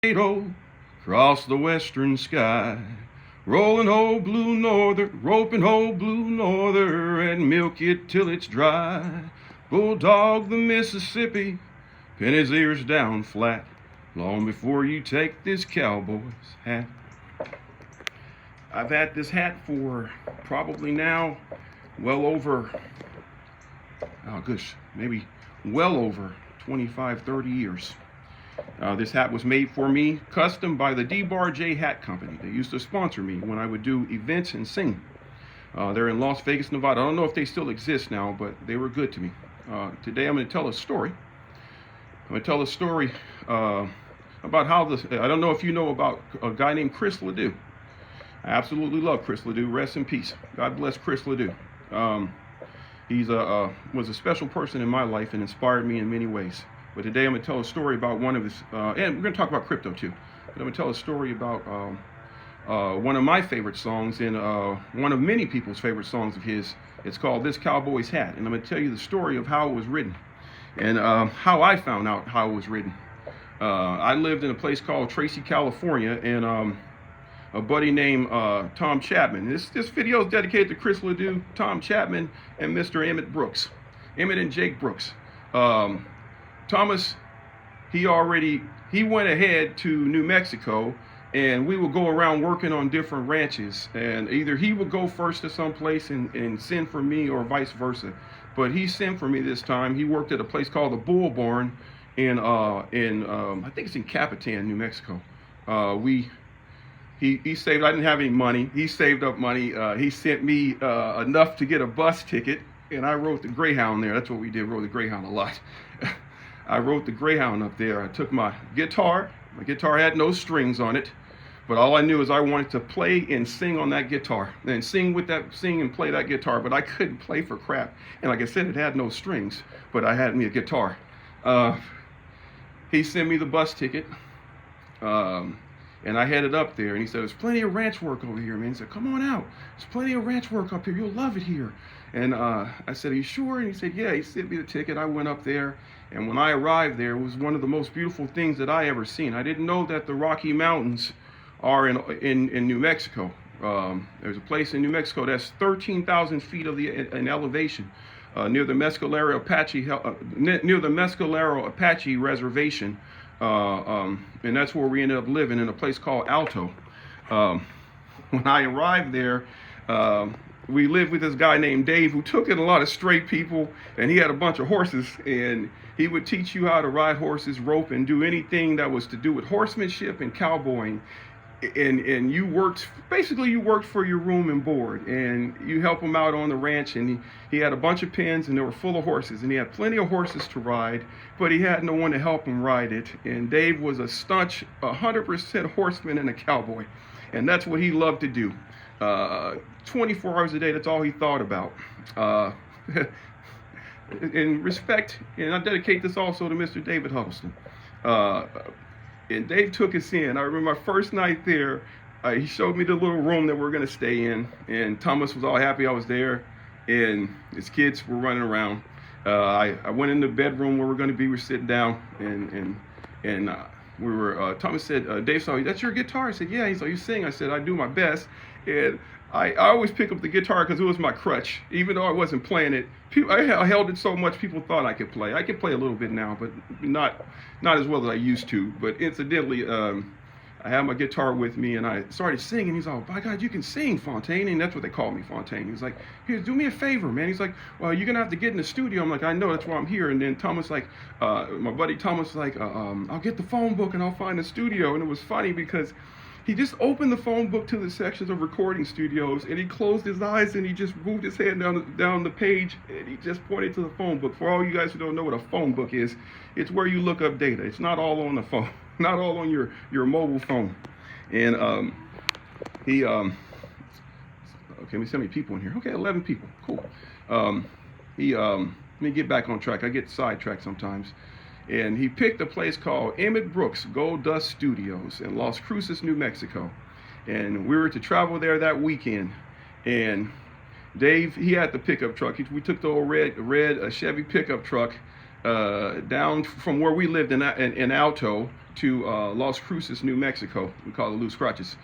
Ledoux, across the western sky. Rolling old blue norther, roping old blue norther, and milk it till it's dry. Bulldog the Mississippi, pin his ears down flat, long before you take this cowboy's hat. I've had this hat for probably now well over, oh gosh, maybe well over 25, 30 years. This hat was made for me, custom by the D-Bar J Hat Company. They used to sponsor me when I would do events and sing. They're in Las Vegas, Nevada. I don't know if they still exist now, but they were good to me. Today I'm going to tell a story. I'm going to tell a story about how this, I don't know if you know about a guy named Chris Ledoux. I absolutely love Chris Ledoux. Rest in peace. God bless Chris Ledoux. He was a special person in my life and inspired me in many ways. But today I'm going to tell a story about one of his, and we're going to talk about crypto too. But I'm going to tell a story about one of my favorite songs and one of many people's favorite songs of his. It's called This Cowboy's Hat. And I'm going to tell you the story of how it was written and how I found out how it was written. I lived in a place called Tracy, California, and a buddy named Tom Chapman. This video is dedicated to Chris Ledoux, Tom Chapman, and Mr. Emmett Brooks. Emmett and Jake Brooks. Thomas, he went ahead to New Mexico, and we would go around working on different ranches, and either he would go first to some place and send for me or vice versa. But he sent for me this time. He worked at a place called the Bull Barn in I think it's in Capitan, New Mexico. He saved, I didn't have any money. He saved up money. He sent me enough to get a bus ticket, and I rode the Greyhound there. That's what we did, rode the Greyhound a lot. I rode the Greyhound up there. I took my guitar. My guitar had no strings on it, but all I knew is I wanted to play and sing on that guitar, and sing and play that guitar, but I couldn't play for crap. And like I said, it had no strings, but I had me a guitar. He sent me the bus ticket, and I headed up there, and he said, there's plenty of ranch work over here, man. He said, come on out. There's plenty of ranch work up here. You'll love it here. And I said, are you sure? And he said, yeah. He sent me the ticket. I went up there, and when I arrived there, it was one of the most beautiful things that I ever seen. I didn't know that the Rocky Mountains are in New Mexico. There's a place in New Mexico that's 13,000 feet in elevation, near the Mescalero Apache Reservation. And that's where we ended up living, in a place called Alto. When I arrived there, we lived with this guy named Dave, who took in a lot of straight people, and he had a bunch of horses, and he would teach you how to ride horses, rope, and do anything that was to do with horsemanship and cowboying. And you worked for your room and board, and you help him out on the ranch. And he had a bunch of pens, and they were full of horses, and he had plenty of horses to ride, but he had no one to help him ride it. And Dave was a staunch 100% horseman and a cowboy, and that's what he loved to do. 24 hours a day, that's all he thought about. In respect, and I dedicate this also to Mr. David Huddleston. And Dave took us in. I remember my first night there, he showed me the little room that we're going to stay in. And Thomas was all happy I was there. And his kids were running around. I went in the bedroom where we're going to be. We're sitting down. And we were, Thomas said, Dave saw, that's your guitar? I said, yeah. He's like, you sing? I said, I do my best. And I always pick up the guitar because it was my crutch. Even though I wasn't playing it, I held it so much people thought I could play. I can play a little bit now, but not as well as I used to. But incidentally, I had my guitar with me, and I started singing. He's all, by God, you can sing, Fontaine. And that's what they call me, Fontaine. He's like, here, do me a favor, man. He's like, well, you're going to have to get in the studio. I'm like, I know, that's why I'm here. And then Thomas, like, my buddy Thomas, like, I'll get the phone book and I'll find the studio. And it was funny because he just opened the phone book to the sections of recording studios, and he closed his eyes and he just moved his hand down the page, and he just pointed to the phone book. For all you guys who don't know what a phone book is, it's where you look up data. It's not all on the phone, not all on your mobile phone. And okay, let me see how many people in here. Okay, 11 people. Cool. Let me get back on track. I get sidetracked sometimes. And he picked a place called Emmett Brooks Gold Dust Studios in Las Cruces, New Mexico. And we were to travel there that weekend. And Dave, he had the pickup truck. We took the old red Chevy pickup truck down from where we lived in Alto to Las Cruces, New Mexico. We call it Loose Crutches.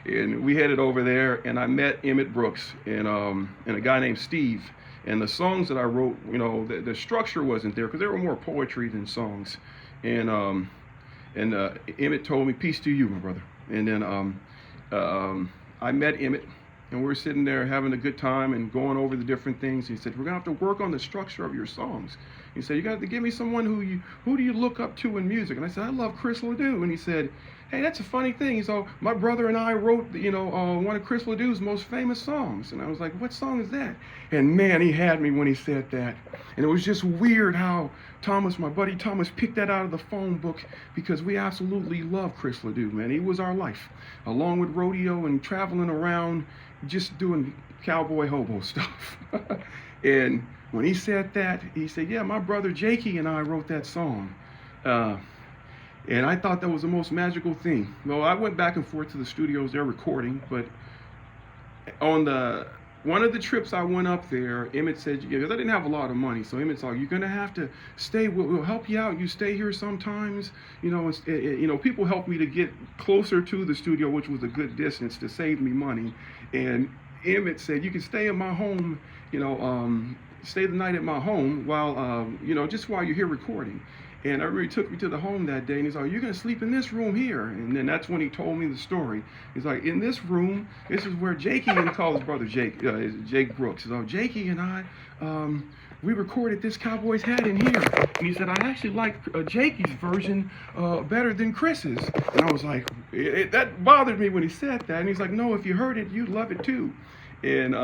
And we headed over there, and I met Emmett Brooks and a guy named Steve. And the songs that I wrote, you know, the structure wasn't there because there were more poetry than songs. And Emmett told me, "Peace to you, my brother." And then I met Emmett, and we were sitting there having a good time and going over the different things. He said, "We're gonna have to work on the structure of your songs." He said, "You got to give me someone who do you look up to in music?" And I said, "I love Chris Ledoux." And he said, "Hey, that's a funny thing." So my brother and I wrote, you know, one of Chris Ledoux's most famous songs. And I was like, "What song is that?" And man, he had me when he said that. And it was just weird how Thomas, my buddy Thomas, picked that out of the phone book, because we absolutely love Chris Ledoux, man. He was our life, along with rodeo and traveling around, just doing cowboy hobo stuff. And when he said that, he said, "Yeah, my brother Jakey and I wrote that song." And I thought that was the most magical thing. Well, I went back and forth to the studios, they're recording, but on one of the trips I went up there, Emmett said, because I didn't have a lot of money, so Emmett's like, "You're gonna have to stay. We'll help you out. You stay here sometimes." You know, people helped me to get closer to the studio, which was a good distance, to save me money. And Emmett said, "You can stay in my home. You know, stay the night at my home while, you know, just while you're here recording." And I really took me to the home that day, and he's like, "You're gonna sleep in this room here." And then that's when he told me the story. He's like, "In this room, this is where Jakey," and he called his brother Jake Brooks. He's like, "Jakey and I, we recorded this Cowboys hat in here." And he said, "I actually like Jakey's version better than Chris's." And I was like, that bothered me when he said that. And he's like, "No, if you heard it, you'd love it too." And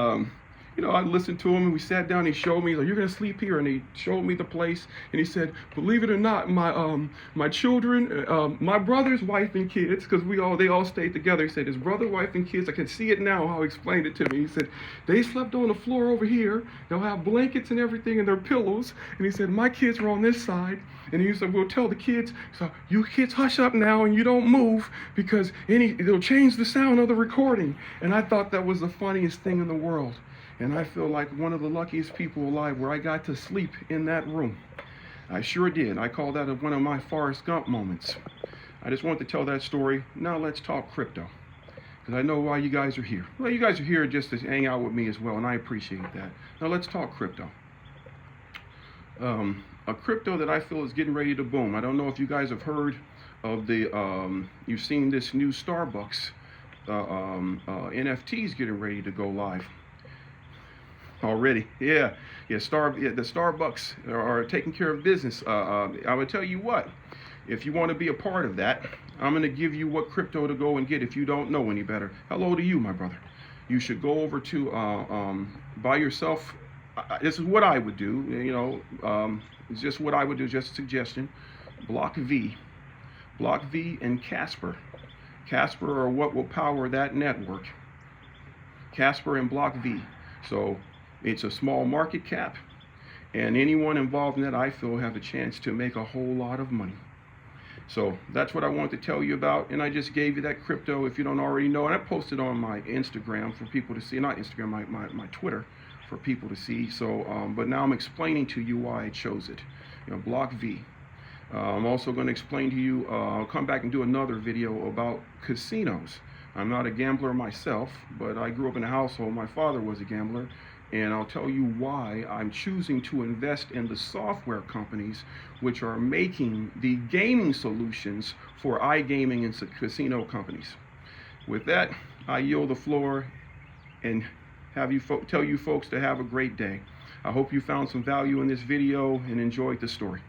you know, I listened to him, and we sat down, and he showed me, he's like, "You're gonna sleep here." And he showed me the place, and he said, "Believe it or not, my children, my brother's wife and kids, because they all stayed together." He said, "His brother, wife, and kids, I can see it now how he explained it to me." He said, "They slept on the floor over here. They'll have blankets and everything and their pillows." And he said, "My kids were on this side." And he said, "We'll tell the kids, so you kids hush up now and you don't move, because it'll change the sound of the recording." And I thought that was the funniest thing in the world. And I feel like one of the luckiest people alive, where I got to sleep in that room. I sure did. I call that one of my Forrest Gump moments. I just wanted to tell that story. Now let's talk crypto, because I know why you guys are here. Well, you guys are here just to hang out with me as well, and I appreciate that. Now let's talk crypto. A crypto that I feel is getting ready to boom. I don't know if you guys have heard of you've seen this new Starbucks NFTs getting ready to go live. Already, yeah. The Starbucks are taking care of business. I would tell you what, if you want to be a part of that, I'm going to give you what crypto to go and get if you don't know any better. Hello to you, my brother. You should go over to buy yourself. This is what I would do. You know, it's just what I would do. Just a suggestion. Block V and Casper. Casper are what will power that network. Casper and Block V. So it's a small market cap, and anyone involved in that, I feel, have a chance to make a whole lot of money. So that's what I wanted to tell you about, and I just gave you that crypto if you don't already know. And I posted on my Instagram for people to see, not Instagram, my Twitter, for people to see. So, but now I'm explaining to you why I chose it. You know, Block V. I'm also going to explain to you, I'll come back and do another video about casinos. I'm not a gambler myself, but I grew up in a household. My father was a gambler. And I'll tell you why I'm choosing to invest in the software companies which are making the gaming solutions for iGaming and casino companies. With that, I yield the floor and have you tell you folks to have a great day. I hope you found some value in this video and enjoyed the story.